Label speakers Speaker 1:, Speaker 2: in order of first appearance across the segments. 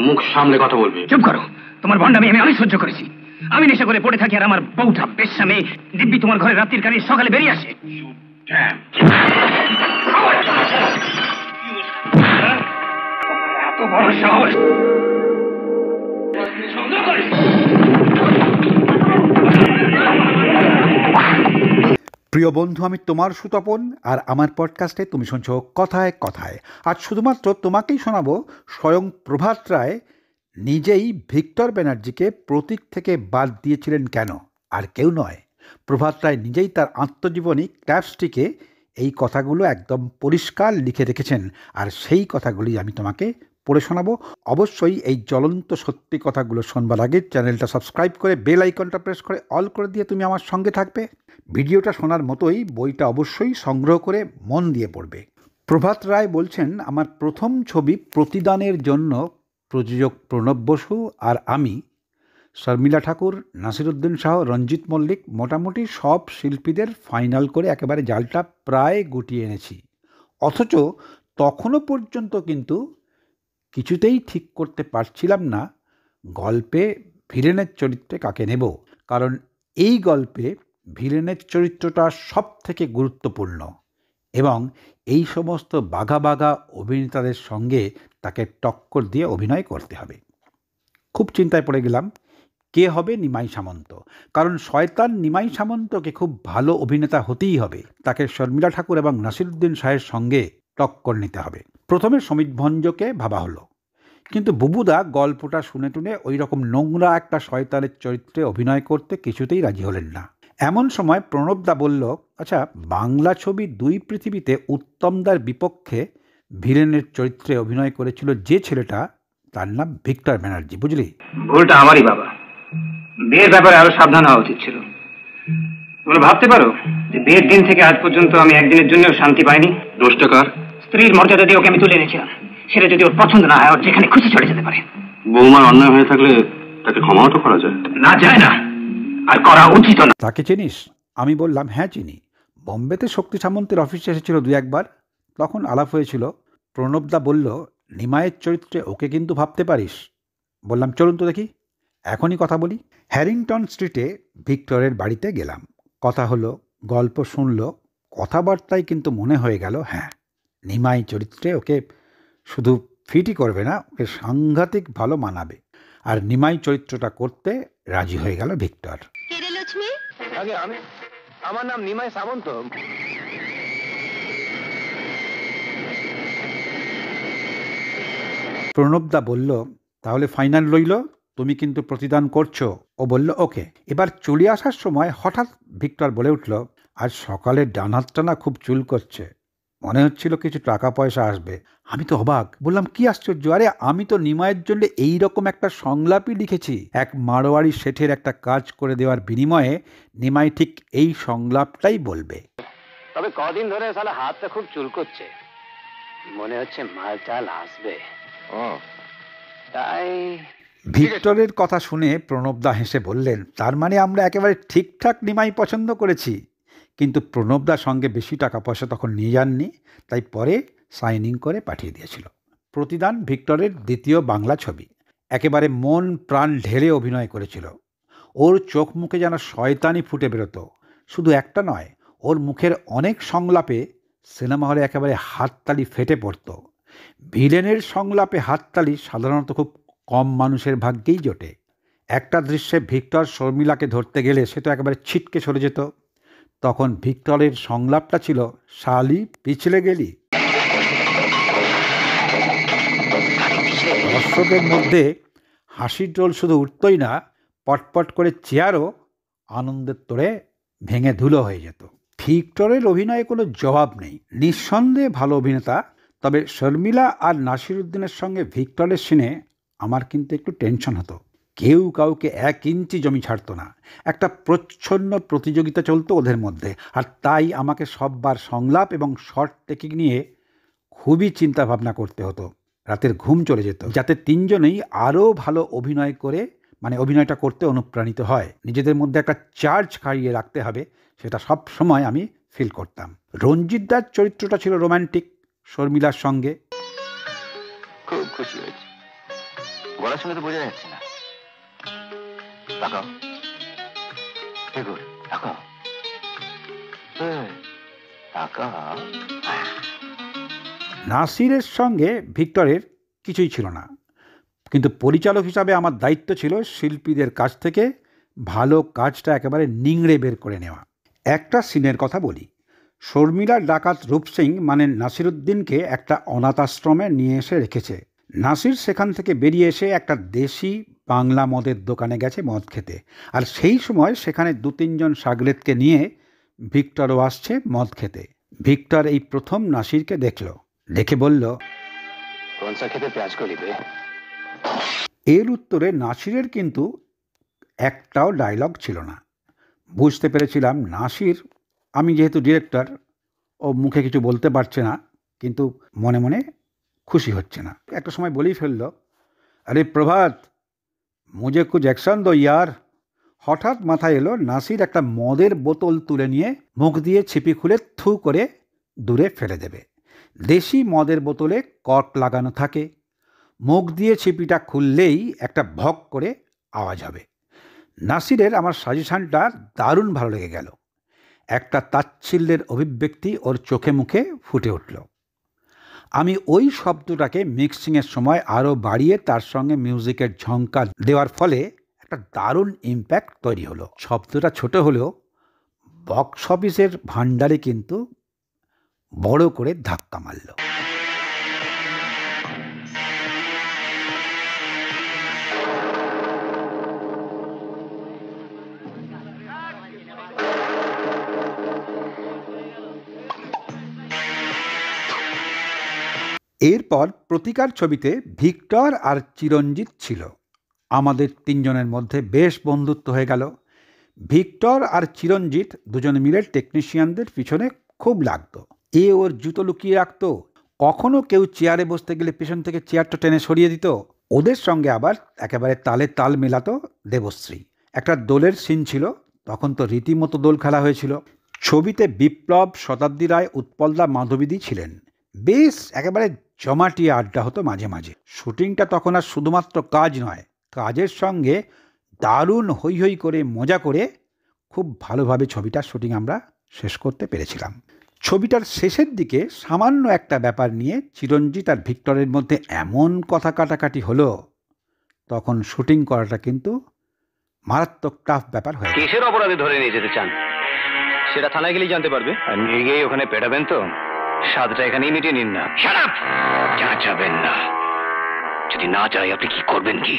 Speaker 1: মুখ সামলে কথা বলবি।
Speaker 2: চুপ করো, তোমার ভণ্ডামি আমি অনেক সহ্য করেছি। আমি নেশা করে পড়ে থাকি আর আমার বউটা বেশ্যা মেয়ে দিব্যি তোমার ঘরে রাত্রির কাজে সকালে বেরিয়ে আসে। এত বড় সাহস!
Speaker 3: প্রিয় বন্ধু, আমি তোমার সুতপন, আর আমার পডকাস্টে তুমি শুনছো কথায় কথায়। আজ শুধুমাত্র তোমাকেই শোনাবো স্বয়ং প্রভাত রায় নিজেই ভিক্টর ব্যানার্জিকে প্রতীক থেকে বাদ দিয়েছিলেন কেন। আর কেউ নয়, প্রভাত রায় নিজেই তার আত্মজীবনী ক্র্যাপস্টিকে এই কথাগুলো একদম পরিষ্কার লিখে রেখেছেন, আর সেই কথাগুলি আমি তোমাকে পড়ে শোনাবো। অবশ্যই এই জ্বলন্ত সত্যি কথাগুলো শোনবার আগে চ্যানেলটা সাবস্ক্রাইব করে বেল আইকনটা প্রেস করে অল করে দিয়ে তুমি আমার সঙ্গে থাকবে। ভিডিওটা শোনার মতোই বইটা অবশ্যই সংগ্রহ করে মন দিয়ে পড়বে। প্রভাত রায় বলছেন, আমার প্রথম ছবি প্রতিদানের জন্য প্রযোজক প্রণব বসু আর আমি, শর্মিলা ঠাকুর, নাসিরুদ্দিন শাহ, রঞ্জিত মল্লিক, মোটামুটি সব শিল্পীদের ফাইনাল করে একেবারে জালটা প্রায় গুটিয়ে এনেছি। অথচ তখনও পর্যন্ত কিন্তু কিছুতেই ঠিক করতে পারছিলাম না গল্পে ভিলেনের চরিত্রে কাকে নেব, কারণ এই গল্পে ভিলেনের চরিত্রটা সব থেকে গুরুত্বপূর্ণ এবং এই সমস্ত বাঘা বাঘা অভিনেতাদের সঙ্গে তাকে টক্কর দিয়ে অভিনয় করতে হবে। খুব চিন্তায় পড়ে গেলাম কে হবে নিমাই সামন্ত, কারণ শয়তান নিমাই সামন্তকে খুব ভালো অভিনেতা হতেই হবে। তাকে শর্মিলা ঠাকুর এবং নাসিরুদ্দিন শাহের সঙ্গে টক্কর নিতে হবে। প্রথমে সমীর ভঞ্জকে ভাবা হলো, কিন্তু বুবুদা গল্পটা শুনে টুনে ওই রকম নোংরা একটা শয়তানের চরিত্রে অভিনয় করতে কিছুতেই রাজি হলেন না। এমন সময় প্রণবদা বলল, আচ্ছা, বাংলা ছবি দুই পৃথিবীতে উত্তমদার বিপক্ষে ভিলেনের চরিত্রে অভিনয় করেছিল যে ছেলেটা, তার নাম ভিক্টর ব্যানার্জি, বুঝলি?
Speaker 2: ভুলটা আমারই বাবা, বিয়ের ব্যাপারে আরো সাবধান হওয়া উচিত ছিল। তোমরা ভাবতে পারো যে বিয়ের দিন থেকে আজ পর্যন্ত আমি একদিনের জন্য শান্তি পাইনি।
Speaker 1: দোষটা কার?
Speaker 2: স্ত্রীর মর্যাদা দিয়ে ওকে আমি তুলে এনেছিলাম, সেটা যদি ওর পছন্দ না হয় ওর যেখানে খুশি চলে যেতে পারে।
Speaker 1: বৌমার অন্যায় হয়ে থাকলে তাকে ক্ষমাও তো করা যায়।
Speaker 2: না, যায় না, আর করা উচিত না।
Speaker 3: তাকে চিনিস? আমি বললাম, হ্যাঁ চিনি। বোম্বেতে শক্তি সামন্তের অফিসে এসেছিল দুই একবার, তখন আলাপ হয়েছিল। প্রণবদা বলল, নিমাইয়ের চরিত্রে ওকে কিন্তু ভাবতে পারিস। বললাম, চলুন তো দেখি, এখনই কথা বলি। হ্যারিংটন স্ট্রিটে ভিক্টরের বাড়িতে গেলাম, কথা হলো, গল্প শুনলো, কথাবার্তায় কিন্তু মনে হয়ে গেল হ্যাঁ, নিমাই চরিত্রে ওকে শুধু ফিটই করবে না, ওকে সাংঘাতিক ভালো মানাবে। আর নিমাই চরিত্রটা করতে রাজি হয়ে গেল ভিক্টর।
Speaker 2: আগে আমার নাম নিমাই সামন্ত।
Speaker 3: প্রণবদা বলল, তাহলে ফাইনাল রইল, তুমি কিন্তু প্রতিদান করছো। ও বলল ওকে। এবার চলে আসার সময় হঠাৎ ভিক্টর বলে উঠল, আজ সকালে ডান হাতটা না খুব চুল করছে, মনে হচ্ছিল কিছু টাকা পয়সা আসবে। আমি তো অবাক, বললাম কি আশ্চর্য, আরে আমি তো নিমাইয়ের জন্য এইরকম একটা সংলাপই লিখেছি, এক মারোয়ারি শেঠের একটা কাজ করে দেওয়ার বিনিময়ে নিমাই ঠিক এই সংলাপটাই বলবে।
Speaker 2: তবে কদিন ধরে সালা হাতটা খুব চুল করছে, মনে হচ্ছে মাল টাল আসবে। তাই
Speaker 3: ভিক্টরের কথা শুনে প্রণবদা হেসে বললেন, তার মানে আমরা একেবারে ঠিকঠাক নিমাই পছন্দ করেছি। কিন্তু প্রণবদার সঙ্গে বেশি টাকা পয়সা তখন নিয়ে যাননি, তাই পরে সাইনিং করে পাঠিয়ে দিয়েছিল। প্রতিদান ভিক্টরের দ্বিতীয় বাংলা ছবি। একেবারে মন প্রাণ ঢেলে অভিনয় করেছিল। ওর চোখ মুখে যেন শয়তানি ফুটে বেরোতো। শুধু একটা নয়, ওর মুখের অনেক সংলাপে সিনেমা হলে একেবারে হাততালি ফেটে পড়তো। ভিলেনের সংলাপে হাততালি সাধারণত খুব কম মানুষের ভাগ্যেই জোটে। একটা দৃশ্যে ভিক্টর শর্মিলাকে ধরতে গেলে সে তো একেবারে ছিটকে সরে যেত। তখন ভিক্টরের সংলাপটা ছিল, শালি পিছলে গেলি। দর্শকের মধ্যে হাসির রোল শুধু উঠতই না, পটপট করে চেয়ারও আনন্দের তোড়ে ভেঙে ধুলো হয়ে যেত। ভিক্টরের অভিনয়ে কোনো জবাব নেই, নিঃসন্দেহে ভালো অভিনেতা। তবে শর্মিলা আর নাসিরুদ্দিনের সঙ্গে ভিক্টরের সিনে আমার কিন্তু একটু টেনশন হতো। কেউ কাউকে 1 ইঞ্চি জমি ছাড়তো না, একটা প্রচ্ছন্ন প্রতিযোগিতা চলতো ওদের মধ্যে। আর তাই আমাকে সববার সংলাপ এবং শর্ট টেকিং নিয়ে খুবই চিন্তা ভাবনা করতে হতো। রাতের ঘুম চলে যেত, যাতে তিনজনেই আরও ভালো অভিনয় করে, অভিনয়টা করতে অনুপ্রাণিত হয়। নিজেদের মধ্যে একটা চার্জ খাইয়ে রাখতে হবে, সেটা সব সময় আমি ফিল করতাম। রঞ্জিতদার চরিত্রটা ছিল রোম্যান্টিক শর্মিলার সঙ্গে।
Speaker 2: খুব খুশি হয়েছি,
Speaker 1: গলা শুনে তো বোঝা যাচ্ছে না। তাকাও, তাকাও, তাকাও।
Speaker 3: নাসিরের সঙ্গে ভিক্টরের কিছুই ছিল না, কিন্তু পরিচালক হিসাবে আমার দায়িত্ব ছিল শিল্পীদের কাছ থেকে ভালো কাজটা একেবারে নিংড়ে বের করে নেওয়া। একটা সিনের কথা বলি। শর্মিলার ডাকাত রূপ সিং মানে নাসিরুদ্দিনকে একটা অনাথ আশ্রমে নিয়ে এসে রেখেছে। নাসির সেখান থেকে বেরিয়ে এসে একটা দেশি বাংলা মদের দোকানে গেছে মদ খেতে, আর সেই সময় সেখানে 2-3 জন সাগরেদকে নিয়ে ভিক্টরও আসছে মদ খেতে। ভিক্টর এই প্রথম নাসিরকে দেখল, দেখে বলল,
Speaker 1: কোন সা খেতে পেঁয়াজ করি বে?
Speaker 3: এর উত্তরে নাসিরের কিন্তু একটাও ডায়লগ ছিল না। বুঝতে পেরেছিলাম নাসির, আমি যেহেতু ডিরেক্টর, ও মুখে কিছু বলতে পারছে না, কিন্তু মনে মনে খুশি হচ্ছে না। একটা সময় বলেই ফেলল, আরে প্রভাত, মুঝে কুছ অ্যাকশন দো ইয়ার। হঠাৎ মাথায় এলো নাসির একটা মদের বোতল তুলে নিয়ে মুখ দিয়ে ছিপি খুলে থু করে দূরে ফেলে দেবে। দেশি মদের বোতলে কর্ক লাগানো থাকে, মুখ দিয়ে ছিপিটা খুললেই একটা ভক করে আওয়াজ হবে। নাসিরের আমার সাজেশনটা দারুণ ভালো লেগে গেল। একটা তাচ্ছিল্যের অভিব্যক্তি ওর চোখে মুখে ফুটে উঠল। আমি ওই শব্দটাকে মিক্সিংয়ের সময় আরও বাড়িয়ে তার সঙ্গে মিউজিকের ঝঙ্কার দেওয়ার ফলে একটা দারুণ ইম্প্যাক্ট তৈরি হলো। শব্দটা ছোট হলেও বক্স অফিসের ভাণ্ডারে কিন্তু বড় করে ধাক্কা মারল। এরপর প্রতিকার ছবিতে ভিক্টর আর চিরঞ্জিত ছিল। আমাদের 3 জনের মধ্যে বেশ বন্ধুত্ব হয়ে গেল। ভিক্টর আর চিরঞ্জিত দুজনে মিলে টেকনিশিয়ানদের পিছনে খুব লাগতো। এ ওর জুতো লুকিয়ে রাখতো, কখনো কেউ চেয়ারে বসতে গেলে পেছন থেকে চেয়ারটা টেনে সরিয়ে দিত। ওদের সঙ্গে আবার একেবারে তালে তাল মেলাতো দেবশ্রী। একটা দোলের সিন ছিল, তখন তো রীতিমতো দোল খেলা হয়েছিল। ছবিতে বিপ্লব, শতাব্দী রায়, উৎপলদা, মাধবীদি ছিলেন। বেশ একেবারে জমাটিয়ে আড্ডা হতো মাঝে মাঝে। শুটিংটা তখন আর শুধুমাত্র কাজ নয়, কাজের সঙ্গে দারুণ হৈ হৈ করে মজা করে খুব ভালোভাবে ছবিটার শুটিং আমরা শেষ করতে পেরেছিলাম। ছবিটার শেষের দিকে সামান্য একটা ব্যাপার নিয়ে চিরঞ্জিত আর ভিক্টরের মধ্যে এমন কথা কাটাকাটি হলো, তখন শুটিং করাটা কিন্তু মারাত্মক টাফ ব্যাপার হয়ে গেল।
Speaker 1: কিসের অপরাধে ধরে নিয়ে যেতে চান সেটা থানায় গেলেই জানতে পারবে। আর নিয়ে গিয়ে ওখানে পেটাবেন তো, স্বাদটা এখানেই মিটিয়ে নিন না। যাবেন না। যদি না চাই আপনি কি করবেন? কি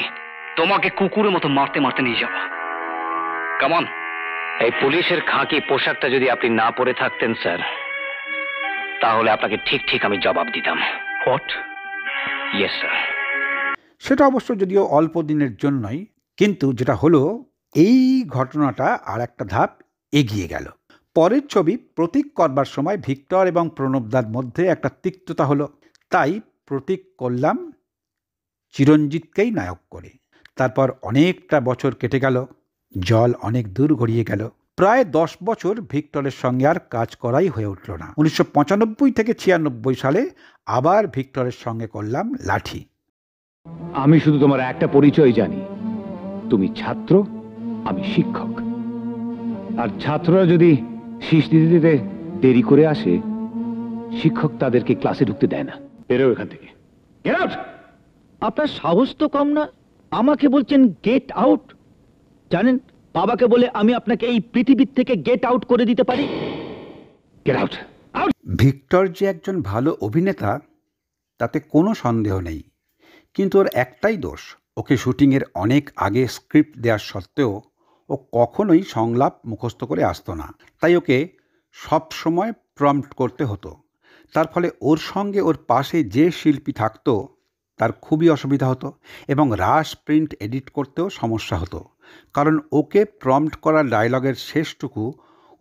Speaker 1: তোমাকে কুকুরের মতো মারতে মারতে নিয়ে যাব। কেমন? এই পুলিশের খাকি পোশাকটা যদি আপনি না পরে থাকতেন স্যার, তাহলে আপনাকে ঠিক ঠিক আমি জবাব দিতাম। হোয়াট? Yes sir.
Speaker 3: সেটা অবশ্য যদিও অল্প দিনের জন্যই, কিন্তু যেটা হলো এই ঘটনাটা আর একটা ধাপ এগিয়ে গেল। পরের ছবি প্রতীক করবার সময় ভিক্টর এবং প্রণবদার মধ্যে একটা তিক্ততা হলো, তাই প্রতীক করলাম চিরঞ্জিতকেই নায়ক করে। তারপর অনেকটা বছর কেটে গেল, জল অনেক দূর গড়িয়ে গেল। প্রায় 10 বছর ভিক্টরের সঙ্গে আর কাজ করাই হয়ে উঠল না। 1995 থেকে 96 সালে আবার ভিক্টরের সঙ্গে করলাম লাঠি।
Speaker 4: আমি শুধু তোমার একটা পরিচয় জানি, তুমি ছাত্র, আমি শিক্ষক। আর ছাত্ররা যদি শীষ দিতে দেরি করে আসে, শিক্ষক তাদেরকে ক্লাসে ঢুকতে দেয় না। বেরো এখান থেকে। Get out!
Speaker 5: আপনার সাহস তো কম না, আমাকে বলছেন গেট আউট। জানেন, বাবাকে বলে আমি আপনাকে এই পৃথিবীর থেকে গেট আউট করে দিতে পারি।
Speaker 4: Get out! আউট!
Speaker 3: ভিক্টর যে একজন ভালো অভিনেতা তাতে কোনো সন্দেহ নেই, কিন্তু ওর একটাই দোষ, ওকে শুটিংয়ের অনেক আগে স্ক্রিপ্ট দেওয়ার সত্ত্বেও ও কখনোই সংলাপ মুখস্থ করে আসতো না। তাই ওকে সব সময় প্রম্পট করতে হতো। তার ফলে ওর সঙ্গে ওর পাশে যে শিল্পী থাকতো তার খুবই অসুবিধা হতো, এবং রাশ প্রিন্ট এডিট করতেও সমস্যা হতো, কারণ ওকে প্রম্পট করা ডায়লগের শেষটুকু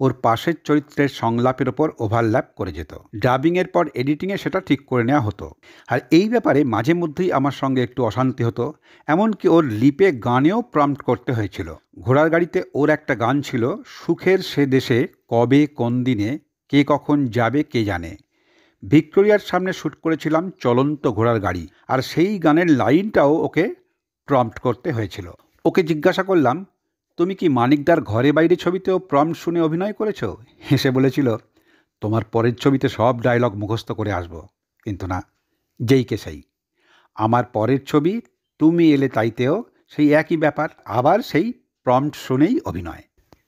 Speaker 3: ওর পাশের চরিত্রের সংলাপের ওপর ওভারল্যাপ করে যেত। ডাবিংয়ের পর এডিটিংয়ে সেটা ঠিক করে নেওয়া হতো। আর এই ব্যাপারে মাঝে মধ্যেই আমার সঙ্গে একটু অশান্তি হতো, এমনকি ওর লিপে গানেও প্রম্পট করতে হয়েছিল। ঘোড়ার গাড়িতে ওর একটা গান ছিল, সুখের সে দেশে কবে কোন দিনে কে কখন যাবে কে জানে। ভিক্টোরিয়ার সামনে শ্যুট করেছিলাম চলন্ত ঘোড়ার গাড়ি, আর সেই গানের লাইনটাও ওকে প্রম্পট করতে হয়েছিল। ওকে জিজ্ঞাসা করলাম, তুমি কি মানিকদার ঘরে বাইরে ছবিতেও প্রম্পট শুনে অভিনয় করেছো? হেসে বলেছিল, তোমার পরের ছবিতে সব ডায়লগ মুখস্থ করে আসবো। কিন্তু না, যেই কে সেই। আমার পরের ছবি তুমি এলে তাইতেও সেই একই ব্যাপার, আবার সেই প্রম্পট শুনেই অভিনয়।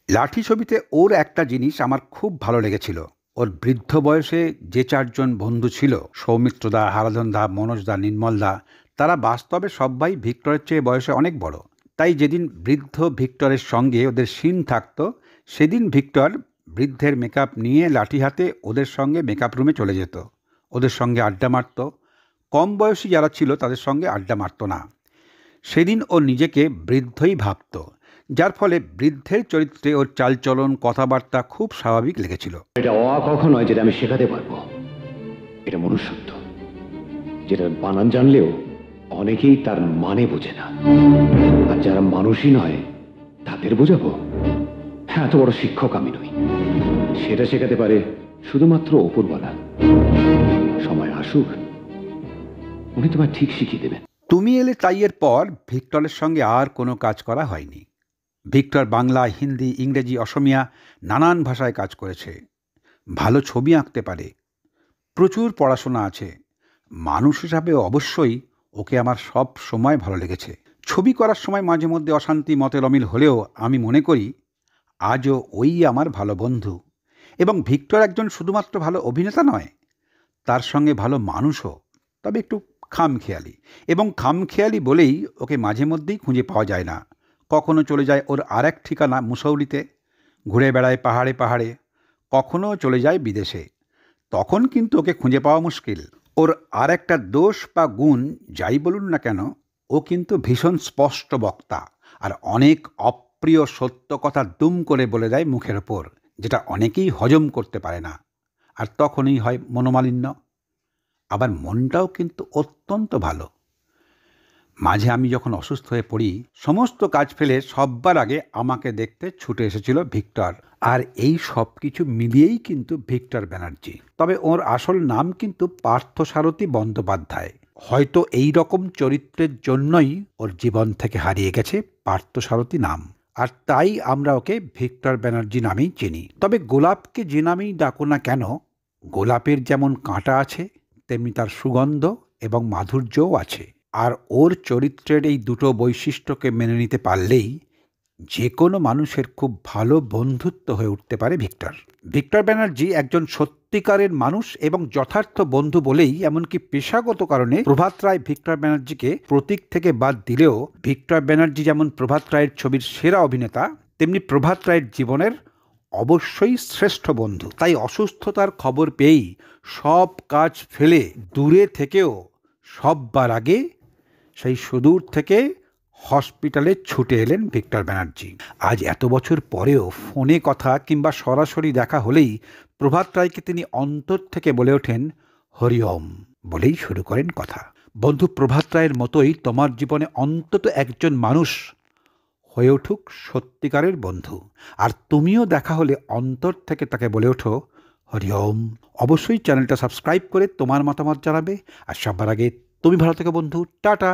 Speaker 3: লাঠি ছবিতে ওর একটা জিনিস আমার খুব ভালো লেগেছিল। ওর বৃদ্ধ বয়সে যে 4 জন বন্ধু ছিল, সৌমিত্রদা, হারাধনদা, মনোজদা, নির্মলদা, তারা বাস্তবে সবাই ভিক্টরের চেয়ে বয়সে অনেক বড়। তাই যেদিন বৃদ্ধ ভিক্টরের সঙ্গে ওদের সিন থাকতো, সেদিন ভিক্টর বৃদ্ধের মেকআপ নিয়ে লাঠি হাতে ওদের সঙ্গে মেকআপ রুমে চলে যেত, ওদের সঙ্গে আড্ডা মারত। কম বয়সী যারা ছিল তাদের সঙ্গে আড্ডা মারত না। সেদিন ও নিজেকে বৃদ্ধই ভাবত, যার ফলে বৃদ্ধের চরিত্রে ওর চালচলন, কথাবার্তা খুব স্বাভাবিক লেগেছিল।
Speaker 4: এটা অকখন নয় যেটা আমি শেখাতে পারবো, এটা মনুষ্যত্ব, যেটা বানান জানলেও অনেকেই তার মানে বোঝে না। আর যারা মানুষই নয় তাদের বোঝাবো? হ্যাঁ, এত বড় শিক্ষক আমি নই। সেটা শেখাতে পারে শুধুমাত্র ওপরওয়ালা। সময় আসুক, উনি তোমায় ঠিক শিখিয়ে দেবেন।
Speaker 3: তুমি এলে তাইয়ের পর ভিক্টরের সঙ্গে আর কোনো কাজ করা হয়নি। ভিক্টর বাংলা, হিন্দি, ইংরেজি, অসমিয়া নানান ভাষায় কাজ করেছে। ভালো ছবি আঁকতে পারে, প্রচুর পড়াশোনা আছে। মানুষ হিসাবে অবশ্যই ওকে আমার সব সময় ভালো লেগেছে। ছবি করার সময় মাঝে মধ্যে অশান্তি, মতের অমিল হলেও আমি মনে করি আজও ওই আমার ভালো বন্ধু। এবং ভিক্টর একজন শুধুমাত্র ভালো অভিনেতা নয়, তার সঙ্গে ভালো মানুষও, তবে একটু খামখেয়ালি। এবং খামখেয়ালি বলেই ওকে মাঝে মধ্যেই খুঁজে পাওয়া যায় না। কখনো চলে যায় ওর আর এক ঠিকানা মুসৌরিতে, ঘুরে বেড়ায় পাহাড়ে পাহাড়ে, কখনো চলে যায় বিদেশে। তখন কিন্তু ওকে খুঁজে পাওয়া মুশকিল। ওর আর একটা দোষ বা গুণ যাই বলুন না কেন, ও কিন্তু ভীষণ স্পষ্ট বক্তা, আর অনেক অপ্রিয় সত্য কথা দুম করে বলে দেয় মুখের ওপর, যেটা অনেকেই হজম করতে পারে না, আর তখনই হয় মনোমালিন্য। আবার মনটাও কিন্তু অত্যন্ত ভালো। মাঝে আমি যখন অসুস্থ হয়ে পড়ি, সমস্ত কাজ ফেলে সববার আগে আমাকে দেখতে ছুটে এসেছিল ভিক্টর। আর এই সব কিছু মিলিয়েই কিন্তু ভিক্টর ব্যানার্জি। তবে ওর আসল নাম কিন্তু পার্থসারথী বন্দ্যোপাধ্যায়। হয়তো এই রকম চরিত্রের জন্যই ওর জীবন থেকে হারিয়ে গেছে পার্থসারথী নাম, আর তাই আমরা ওকে ভিক্টর ব্যানার্জি নামেই চিনি। তবে গোলাপকে যে নামেই ডাকো না কেন, গোলাপের যেমন কাঁটা আছে, তেমনি তার সুগন্ধ এবং মাধুর্যও আছে। আর ওর চরিত্রের এই দুটো বৈশিষ্ট্যকে মেনে নিতে পারলেই যে কোনো মানুষের খুব ভালো বন্ধুত্ব হয়ে উঠতে পারে ভিক্টর। ভিক্টর ব্যানার্জি একজন সত্যিকারের মানুষ এবং যথার্থ বন্ধু বলেই এমনকি পেশাগত কারণে প্রভাত রায় ভিক্টর ব্যানার্জিকে প্রতীক থেকে বাদ দিলেও, ভিক্টর ব্যানার্জি যেমন প্রভাত রায়ের ছবির সেরা অভিনেতা, তেমনি প্রভাত রায়ের জীবনের অবশ্যই শ্রেষ্ঠ বন্ধু। তাই অসুস্থতার খবর পেয়েই সব কাজ ফেলে দূরে থেকেও সববার আগে সেই সুদূর থেকে হসপিটালে ছুটে এলেন ভিক্টর ব্যানার্জি। আজ এত বছর পরেও ফোনে কথা কিংবা সরাসরি দেখা হলেই প্রভাত রায়কে তিনি অন্তর থেকে বলে ওঠেন হরি ওম বলেই শুরু করেন কথা। বন্ধু প্রভাত রায়ের মতোই তোমার জীবনে অন্তত একজন মানুষ হয়ে উঠুক সত্যিকারের বন্ধু। আর তুমিও দেখা হলে অন্তর থেকে তাকে বলে ওঠো হরি ওম। অবশ্যই চ্যানেলটা সাবস্ক্রাইব করে তোমার মতামত জানাবে। আর সবার আগে তুমি ভালো থেকো বন্ধু। টাটা।